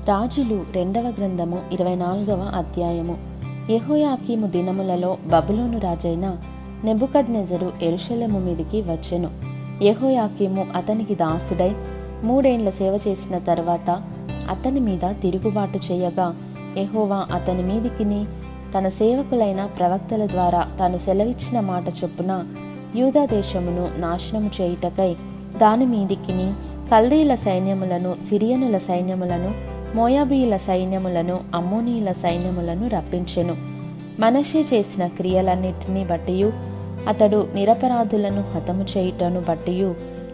రాజులు 2వ గ్రంథము 24వ అధ్యాయము. యెహోయాకీము దినములలో బబులోను రాజైన నెబుకద్నెజరు యెరూషలేము మీదికి వచ్చెను. యెహోయాకీము అతనికి దాసుడై 3 ఏండ్ల సేవ చేసిన తర్వాత అతని మీద తిరుగుబాటు చేయగా, యెహోవా అతని మీదికిని తన సేవకులైన ప్రవక్తల ద్వారా తాను సెలవిచ్చిన మాట చొప్పున యూదా దేశమును నాశనము చేయుటకై దాని మీదికిని కల్దీయుల సైన్యములను, సిరియనుల సైన్యములను, మోయాబీయుల సైన్యములను, అమ్మోనీయుల సైన్యములను రప్పించెను. మనష్షే చేసిన క్రియలన్నిటిని బట్టియు అతడు నిరపరాధులను హతము చేయుటను బట్టియు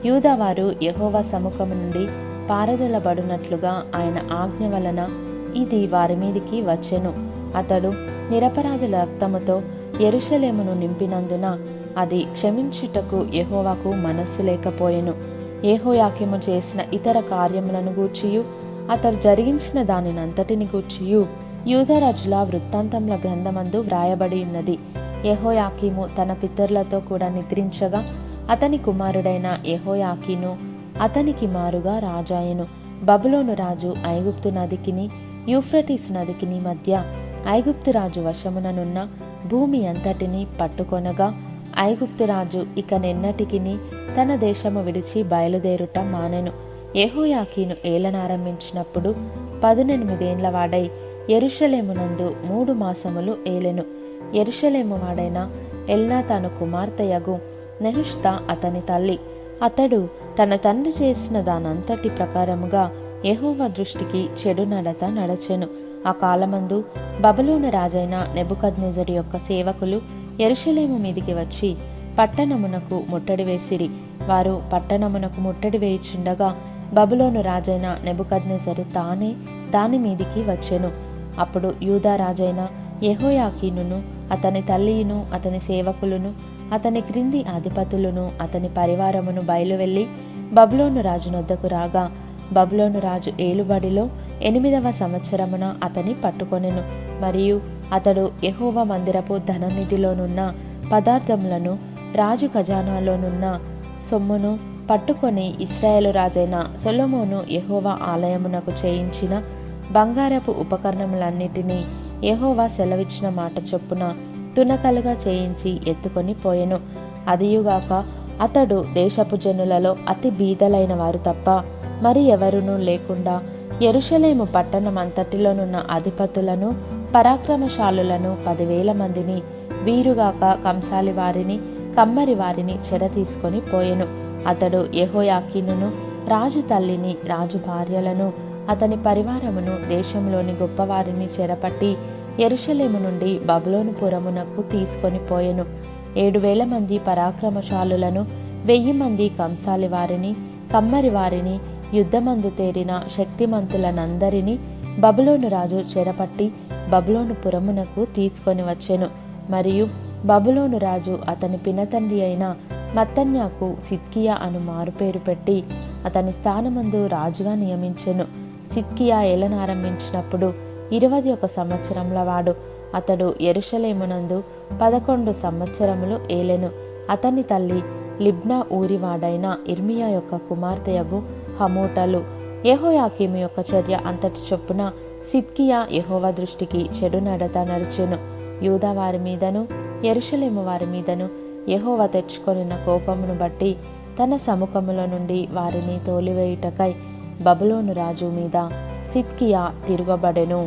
యూదావారు యెహోవా సముఖము నుండి పారదొలబడినట్లుగా ఆయన ఆజ్ఞ వలన ఇది వారి మీదికి వచ్చెను. అతడు నిరపరాధుల రక్తముతో యెరూషలేమును నింపినందున అది క్షమించుటకు యెహోవాకు మనస్సు లేకపోయెను. యెహోయాకీము చేసిన ఇతర కార్యములను గూర్చియు అతడు జరిగించిన దానినంతటిని గూర్చియు యూదారాజుల వృత్తాంతముల గ్రంథమందు వ్రాయబడి ఉన్నది. యెహోయాకీము తన పితరులతో కూడా నిద్రించగా అతని కుమారుడైన యెహోయాకీను అతనికి మారుగా రాజాయెను. బబులోను రాజు ఐగుప్తు నదికిని యూఫ్రటీసు నదికిని మధ్య ఐగుప్తు రాజు వశముననున్న భూమి అంతటిని పట్టుకొనగా, ఐగుప్తు రాజు ఇక నెన్నటికిని తన దేశము విడిచి బయలుదేరుట మానెను. యెహోయాకీను ఏలనారంభించినప్పుడు 18 ఏండ్ల వాడై యెరూషలేమునందు 3 మాసములు ఏలెను. యెరూషలేము వాడైన ఎల్నాతాను కుమార్తెయగు నెహుష్తా అతని తల్లి. అతడు తన తండ్రి చేసిన దానంతటి ప్రకారముగా యెహోవా దృష్టికి చెడు నడత నడచెను. ఆ కాలమందు బబులోను రాజైన నెబుకద్నెజరు యొక్క సేవకులు యెరూషలేము మీదికి వచ్చి పట్టణమునకు ముట్టడి వేసిరి. వారు పట్టణమునకు ముట్టడి వేయుచుండగా బబులోను రాజైన నెబుకద్నెజరు తానే దాని మీదికి వచ్చెను. అప్పుడు యూదా రాజైన యెహోయాకీనును, అతని తల్లియును, అతని సేవకులను, అతని క్రింది అధిపతులను, అతని పరివారమును బయలువెళ్ళి బబులోను రాజు నొద్దకు రాగా, బబులోను రాజు ఏలుబడిలో 8వ సంవత్సరమున అతని పట్టుకొనెను. మరియు అతడు యెహోవా మందిరపు ధననిధిలోనున్న పదార్థములను, రాజు ఖజానాలోనున్న సొమ్మును పట్టుకొని ఇశ్రాయేలు రాజైన సొలొమోను యెహోవా ఆలయమునకు చేయించిన బంగారపు ఉపకరణములన్నిటినీ యెహోవా సెలవిచ్చిన మాట చొప్పున తునకలుగా చేయించి ఎత్తుకొని పోయెను. అదియుగాక అతడు దేశపు జనులలో అతి బీదలైన వారు తప్ప మరి ఎవరునూ లేకుండా యెరూషలేము పట్టణమంతటిలోనున్న అధిపతులను, పరాక్రమశాలులను 10,000 మందిని, వీరుగాక కంసాలి వారిని, కమ్మరి వారిని చెర తీసుకొని పోయెను. అతడు యెహోయాకీనును, రాజు తల్లిని, రాజు భార్యలను, అతని పరివారమును, దేశంలోని గొప్పవారిని చెరపట్టి యెరూషలేము నుండి బబులోను పురమునకు తీసుకొని పోయెను. 7,000 మంది పరాక్రమశాలులను, 1,000 మంది కంసాలి వారిని, కమ్మరి వారిని, యుద్ధమందు తేరిన శక్తిమంతులనందరినీ బబులోను రాజు చెరపట్టి బబులోను పురమునకు తీసుకొని వచ్చెను. మరియు బబులోను రాజు అతని పినతండ్రి అయిన మత్తన్యాకు సిద్కియా అను మారుపేరు పెట్టి అతని స్థానమందు రాజుగా నియమించెను. సిద్కియా ఏలనారంభించినప్పుడు 21 సంవత్సరముల వాడు. అతడు యెరూషలేమునందు 11 సంవత్సరములు ఏలెను. అతని తల్లి లిబ్నా ఊరివాడైన ఇర్మియా యొక్క కుమార్తెయగు హమూటలు. యెహోయాకీము యొక్క చర్య అంతటి చొప్పున సిద్కియా యెహోవా దృష్టికి చెడు నడత నడిచెను. యూదా వారి మీదను, యెరూషలేము వారి మీదను యెహోవా తెచ్చుకొనిన కోపమును బట్టి తన సముఖములో నుండి వారిని తోలివేయుటకై బబులోను రాజు మీద సిద్కియా తిరుగబడెను.